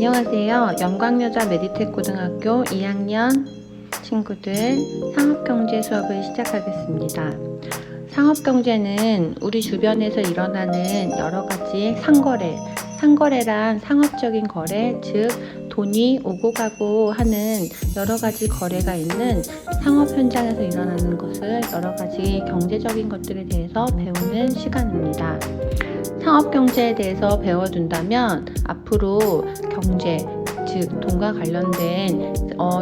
안녕하세요. 영광여자 메디텍고등학교 2학년 친구들 상업경제 수업을 시작하겠습니다. 상업경제는 우리 주변에서 일어나는 여러가지 상거래란 상업적인 거래, 즉 돈이 오고 가고 하는 여러가지 거래가 있는 상업 현장에서 일어나는 것을 여러가지 경제적인 것들에 대해서 배우는 시간입니다. 상업경제에 대해서 배워둔다면 앞으로 경제, 즉 돈과 관련된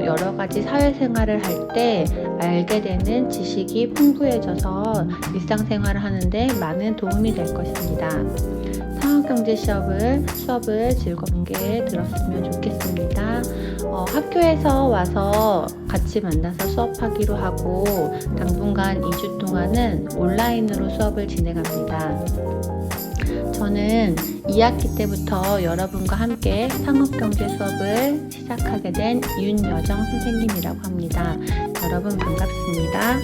여러가지 사회생활을 할 때 알게 되는 지식이 풍부해져서 일상생활을 하는데 많은 도움이 될 것입니다. 상업경제 수업을 즐겁게 들었으면 좋겠습니다. 학교에서 와서 같이 만나서 수업하기로 하고 당분간 2주 동안은 온라인으로 수업을 진행합니다. 저는 2학기 때부터 여러분과 함께 상업경제 수업을 시작하게 된 윤여정 선생님이라고 합니다. 여러분 반갑습니다.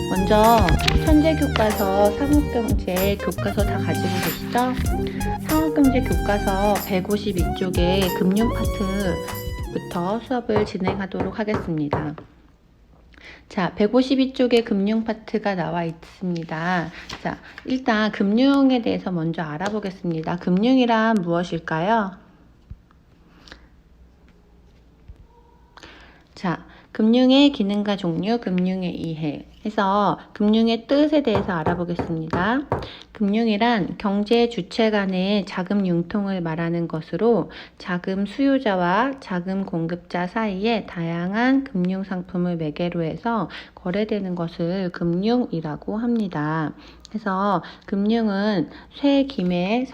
먼저 천재교과서 상업경제 교과서 다 가지고 계시죠? 상업경제 교과서 152쪽의 금융 파트부터 수업을 진행하도록 하겠습니다. 자, 152쪽에 금융 파트가 나와 있습니다. 자, 일단 금융에 대해서 먼저 알아보겠습니다. 금융이란 무엇일까요? 자, 금융의 기능과 종류, 금융의 이해 해서 금융의 뜻에 대해서 알아보겠습니다. 금융이란 경제 주체 간의 자금 융통을 말하는 것으로 자금 수요자와 자금 공급자 사이에 다양한 금융 상품을 매개로 해서 거래되는 것을 금융이라고 합니다. 그래서 금융은 쇠김의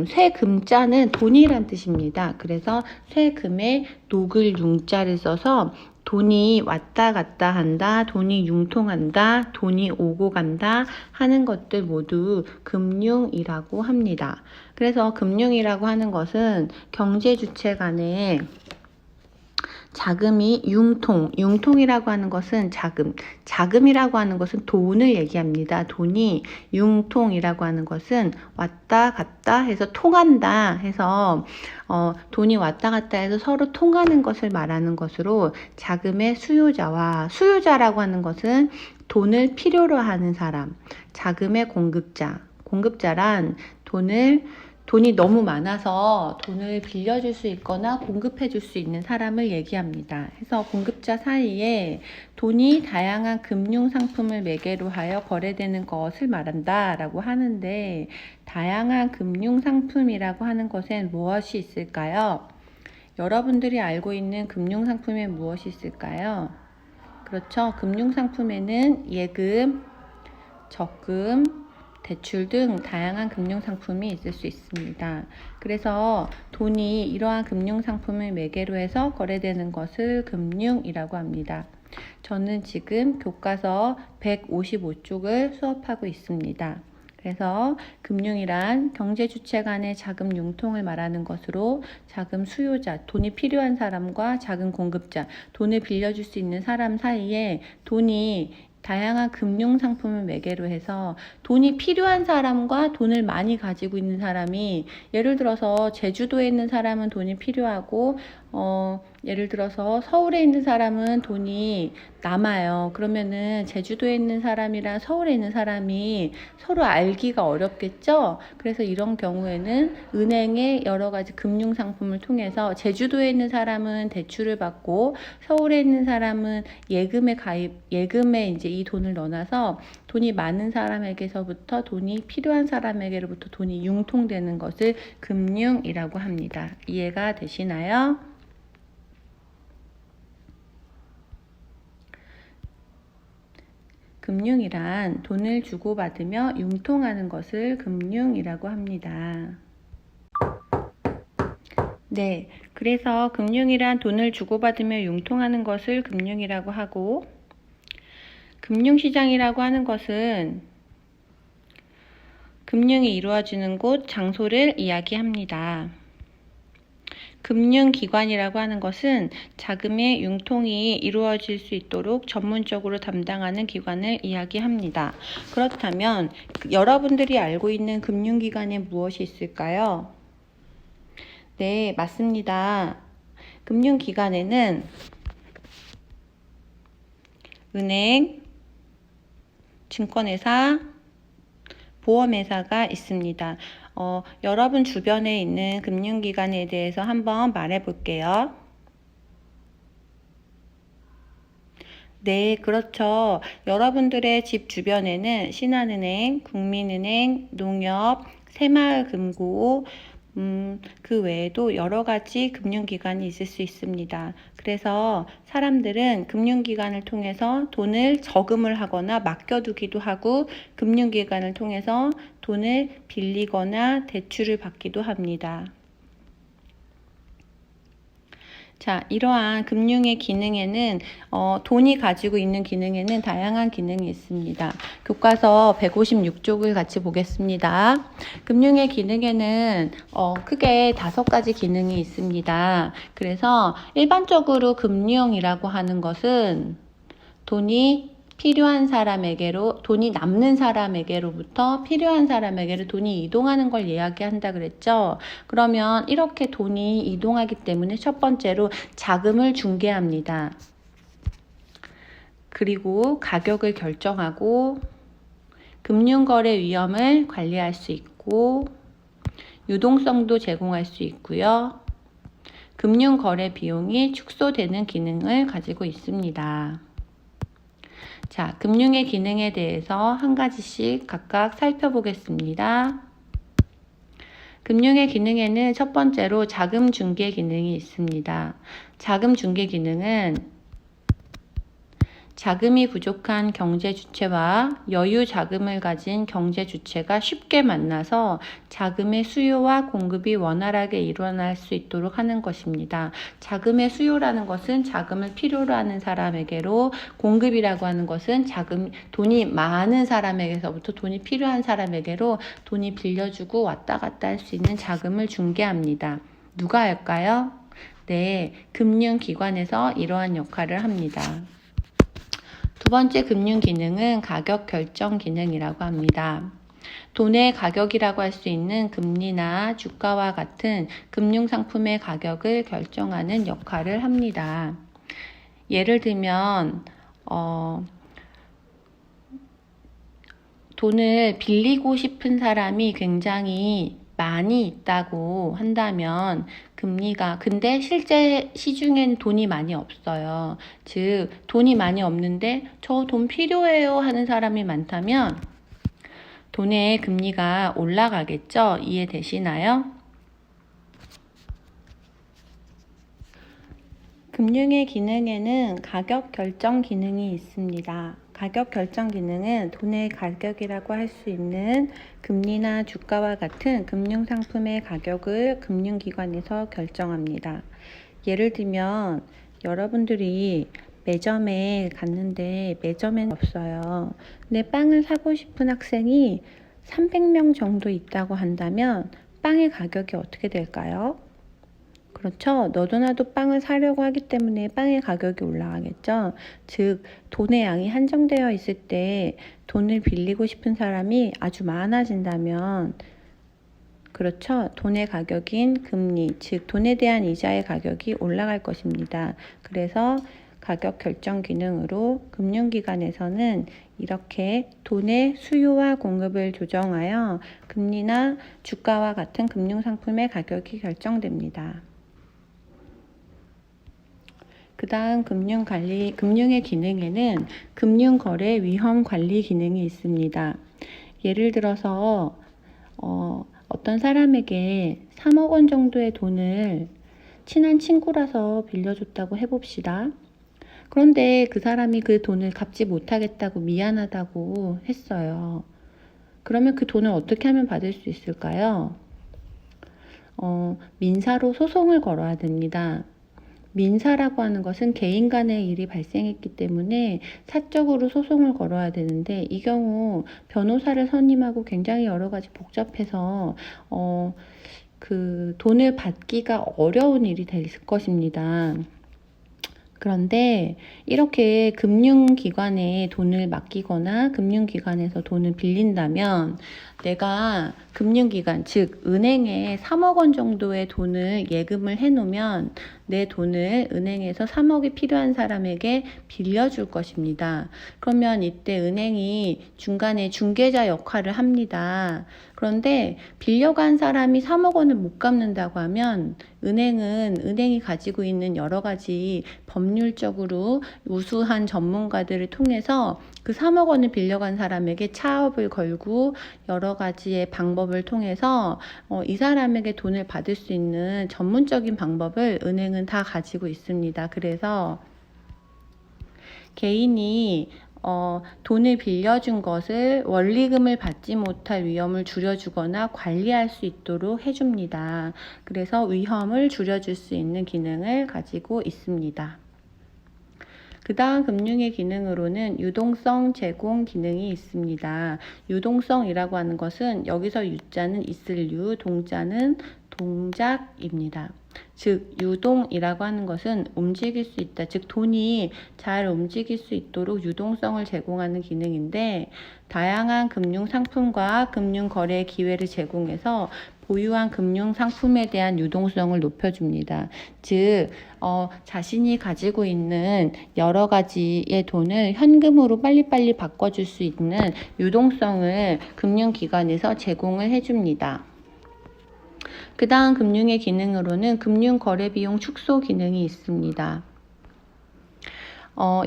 쇠금자는 돈이란 뜻입니다. 그래서 쇠금에 녹을 융자를 써서 돈이 왔다 갔다 한다, 돈이 융통한다, 돈이 오고 간다 하는 것들 모두 금융이라고 합니다. 그래서 금융이라고 하는 것은 경제 주체 간의 자금이 융통이라고 하는 것은 자금이라고 하는 것은 돈을 얘기합니다. 돈이 융통이라고 하는 것은 왔다 갔다 해서 통한다 해서 돈이 왔다 갔다 해서 서로 통하는 것을 말하는 것으로 자금의 수요자라고 하는 것은 돈을 필요로 하는 사람, 자금의 공급자란 돈이 너무 많아서 돈을 빌려줄 수 있거나 공급해줄 수 있는 사람을 얘기합니다. 그래서 공급자 사이에 돈이 다양한 금융상품을 매개로 하여 거래되는 것을 말한다 라고 하는데, 다양한 금융상품이라고 하는 것엔 무엇이 있을까요? 여러분들이 알고 있는 금융상품엔 무엇이 있을까요? 그렇죠. 금융상품에는 예금, 적금, 대출 등 다양한 금융상품이 있을 수 있습니다. 그래서 돈이 이러한 금융상품을 매개로 해서 거래되는 것을 금융이라고 합니다. 저는 지금 교과서 155쪽을 수업하고 있습니다. 그래서 금융이란 경제 주체 간의 자금 융통을 말하는 것으로 자금 수요자, 돈이 필요한 사람과 자금 공급자, 돈을 빌려줄 수 있는 사람 사이에 돈이 다양한 금융상품을 매개로 해서 돈이 필요한 사람과 돈을 많이 가지고 있는 사람이, 예를 들어서 제주도에 있는 사람은 돈이 필요하고 예를 들어서 서울에 있는 사람은 돈이 남아요. 그러면은 제주도에 있는 사람이랑 서울에 있는 사람이 서로 알기가 어렵겠죠? 그래서 이런 경우에는 은행의 여러 가지 금융상품을 통해서 제주도에 있는 사람은 대출을 받고 서울에 있는 사람은 예금에 이제 이 돈을 넣어놔서 돈이 많은 사람에게서부터 돈이 필요한 사람에게로부터 돈이 융통되는 것을 금융이라고 합니다. 이해가 되시나요? 금융이란 돈을 주고받으며 융통하는 것을 금융이라고 합니다. 네, 그래서 금융이란 돈을 주고받으며 융통하는 것을 금융이라고 하고, 금융시장이라고 하는 것은 금융이 이루어지는 곳, 장소를 이야기합니다. 금융기관이라고 하는 것은 자금의 융통이 이루어질 수 있도록 전문적으로 담당하는 기관을 이야기합니다. 그렇다면 여러분들이 알고 있는 금융기관에 무엇이 있을까요? 네, 맞습니다. 금융기관에는 은행, 증권회사, 보험회사가 있습니다. 여러분 주변에 있는 금융기관에 대해서 한번 말해 볼게요. 네, 그렇죠. 여러분들의 집 주변에는 신한은행, 국민은행, 농협, 새마을금고, 그 외에도 여러 가지 금융기관이 있을 수 있습니다. 그래서 사람들은 금융기관을 통해서 돈을 저금을 하거나 맡겨두기도 하고, 금융기관을 통해서 돈을 빌리거나 대출을 받기도 합니다. 자, 이러한 금융의 기능에는 돈이 가지고 있는 기능에는 다양한 기능이 있습니다. 교과서 156쪽을 같이 보겠습니다. 금융의 기능에는 크게 5가지 기능이 있습니다. 그래서 일반적으로 금융이라고 하는 것은 돈이 필요한 사람에게로, 돈이 남는 사람에게로부터 필요한 사람에게로 돈이 이동하는 걸 이야기한다 그랬죠. 그러면 이렇게 돈이 이동하기 때문에 첫 번째로 자금을 중개합니다. 그리고 가격을 결정하고 금융거래 위험을 관리할 수 있고 유동성도 제공할 수 있고요. 금융거래 비용이 축소되는 기능을 가지고 있습니다. 자, 금융의 기능에 대해서 한 가지씩 각각 살펴보겠습니다. 금융의 기능에는 첫 번째로 자금 중개 기능이 있습니다. 자금 중개 기능은 자금이 부족한 경제 주체와 여유 자금을 가진 경제 주체가 쉽게 만나서 자금의 수요와 공급이 원활하게 일어날 수 있도록 하는 것입니다. 자금의 수요라는 것은 자금을 필요로 하는 사람에게로, 공급이라고 하는 것은 돈이 많은 사람에게서부터 돈이 필요한 사람에게로 돈이 빌려주고 왔다 갔다 할 수 있는 자금을 중개합니다. 누가 할까요? 네, 금융기관에서 이러한 역할을 합니다. 두 번째 금융 기능은 가격 결정 기능이라고 합니다. 돈의 가격이라고 할 수 있는 금리나 주가와 같은 금융상품의 가격을 결정하는 역할을 합니다. 예를 들면 돈을 빌리고 싶은 사람이 굉장히 많이 있다고 한다면 근데 실제 시중에는 돈이 많이 없어요. 즉, 돈이 많이 없는데 저 돈 필요해요 하는 사람이 많다면 돈의 금리가 올라가겠죠? 이해되시나요? 금융의 기능에는 가격 결정 기능이 있습니다. 가격 결정 기능은 돈의 가격이라고 할 수 있는 금리나 주가와 같은 금융상품의 가격을 금융기관에서 결정합니다. 예를 들면 여러분들이 매점에 갔는데 매점에는 없어요. 근데 빵을 사고 싶은 학생이 300명 정도 있다고 한다면 빵의 가격이 어떻게 될까요? 그렇죠. 너도 나도 빵을 사려고 하기 때문에 빵의 가격이 올라가겠죠. 즉, 돈의 양이 한정되어 있을 때 돈을 빌리고 싶은 사람이 아주 많아진다면, 그렇죠. 돈의 가격인 금리, 즉 돈에 대한 이자의 가격이 올라갈 것입니다. 그래서 가격 결정 기능으로 금융기관에서는 이렇게 돈의 수요와 공급을 조정하여 금리나 주가와 같은 금융상품의 가격이 결정됩니다. 그 다음 금융의 기능에는 금융거래 위험 관리 기능이 있습니다. 예를 들어서 어떤 사람에게 3억 원 정도의 돈을 친한 친구라서 빌려줬다고 해봅시다. 그런데 그 사람이 그 돈을 갚지 못하겠다고 미안하다고 했어요. 그러면 그 돈을 어떻게 하면 받을 수 있을까요? 민사로 소송을 걸어야 됩니다. 민사라고 하는 것은 개인 간의 일이 발생했기 때문에 사적으로 소송을 걸어야 되는데, 이 경우 변호사를 선임하고 굉장히 여러 가지 복잡해서 그 돈을 받기가 어려운 일이 될 것입니다. 그런데 이렇게 금융기관에 돈을 맡기거나 금융기관에서 돈을 빌린다면 내가 금융기관, 즉 은행에 3억 원 정도의 돈을 예금을 해놓으면 내 돈을 은행에서 3억이 필요한 사람에게 빌려줄 것입니다. 그러면 이때 은행이 중간에 중개자 역할을 합니다. 그런데 빌려간 사람이 3억 원을 못 갚는다고 하면 은행이 가지고 있는 여러 가지 법률적으로 우수한 전문가들을 통해서 그 3억 원을 빌려간 사람에게 차업을 걸고 여러 가지의 방법을 통해서 이 사람에게 돈을 받을 수 있는 전문적인 방법을 은행은 다 가지고 있습니다. 그래서 개인이 돈을 빌려준 것을 원리금을 받지 못할 위험을 줄여주거나 관리할 수 있도록 해줍니다. 그래서 위험을 줄여줄 수 있는 기능을 가지고 있습니다. 그 다음 금융의 기능으로는 유동성 제공 기능이 있습니다. 유동성이라고 하는 것은 여기서 유자는 있을 유, 동자는 동작입니다. 즉 유동이라고 하는 것은 움직일 수 있다. 즉 돈이 잘 움직일 수 있도록 유동성을 제공하는 기능인데 다양한 금융 상품과 금융 거래 기회를 제공해서 보유한 금융 상품에 대한 유동성을 높여줍니다. 즉 자신이 가지고 있는 여러 가지의 돈을 현금으로 빨리빨리 바꿔줄 수 있는 유동성을 금융기관에서 제공을 해줍니다. 그 다음 금융의 기능으로는 금융거래비용 축소 기능이 있습니다.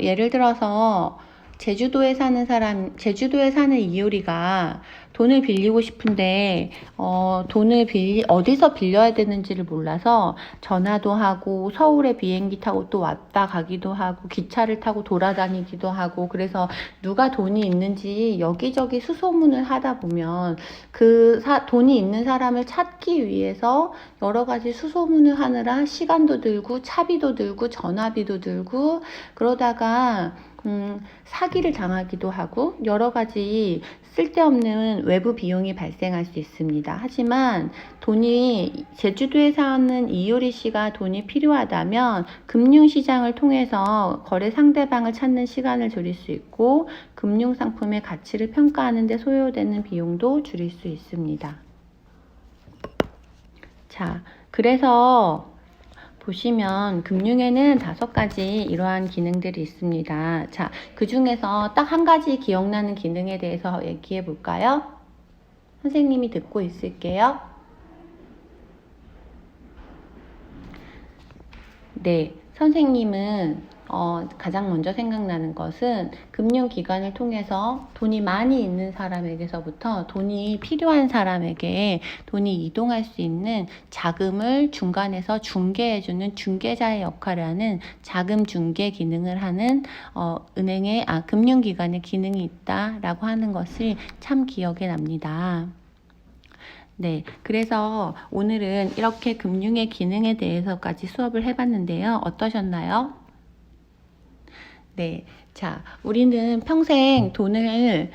예를 들어서 제주도에 사는 이효리가 돈을 빌리고 싶은데 어디서 빌려야 되는지를 몰라서 전화도 하고 서울에 비행기 타고 또 왔다 가기도 하고 기차를 타고 돌아다니기도 하고 그래서 누가 돈이 있는지 여기저기 수소문을 하다 보면 돈이 있는 사람을 찾기 위해서 여러 가지 수소문을 하느라 시간도 들고 차비도 들고 전화비도 들고 그러다가 사기를 당하기도 하고 여러 가지 쓸데없는 외부 비용이 발생할 수 있습니다. 하지만 제주도에 사는 이효리 씨가 돈이 필요하다면 금융시장을 통해서 거래 상대방을 찾는 시간을 줄일 수 있고 금융상품의 가치를 평가하는 데 소요되는 비용도 줄일 수 있습니다. 자, 그래서 보시면 금융에는 5가지 이러한 기능들이 있습니다. 자, 그 중에서 딱 한 가지 기억나는 기능에 대해서 얘기해 볼까요? 선생님이 듣고 있을게요. 네, 선생님은 가장 먼저 생각나는 것은 금융기관을 통해서 돈이 많이 있는 사람에게서부터 돈이 필요한 사람에게 돈이 이동할 수 있는 자금을 중간에서 중개해주는 중개자의 역할을 하는 자금 중개 기능을 하는 금융기관의 기능이 있다라고 하는 것을 참 기억에 납니다. 네, 그래서 오늘은 이렇게 금융의 기능에 대해서까지 수업을 해봤는데요. 어떠셨나요? 네, 자, 우리는 평생 돈을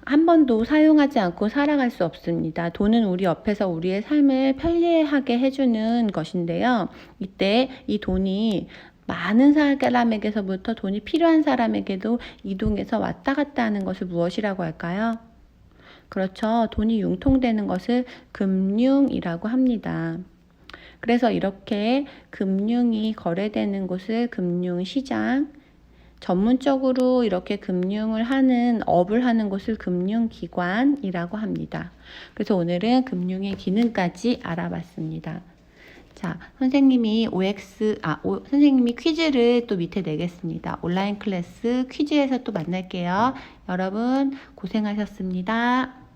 한 번도 사용하지 않고 살아갈 수 없습니다. 돈은 우리 옆에서 우리의 삶을 편리하게 해주는 것인데요. 이때 이 돈이 많은 사람에게서부터 돈이 필요한 사람에게도 이동해서 왔다 갔다 하는 것을 무엇이라고 할까요? 그렇죠. 돈이 융통되는 것을 금융이라고 합니다. 그래서 이렇게 금융이 거래되는 곳을 금융시장, 전문적으로 이렇게 업을 하는 곳을 금융기관이라고 합니다. 그래서 오늘은 금융의 기능까지 알아봤습니다. 자, 선생님이 선생님이 퀴즈를 또 밑에 내겠습니다. 온라인 클래스 퀴즈에서 또 만날게요. 여러분 고생하셨습니다.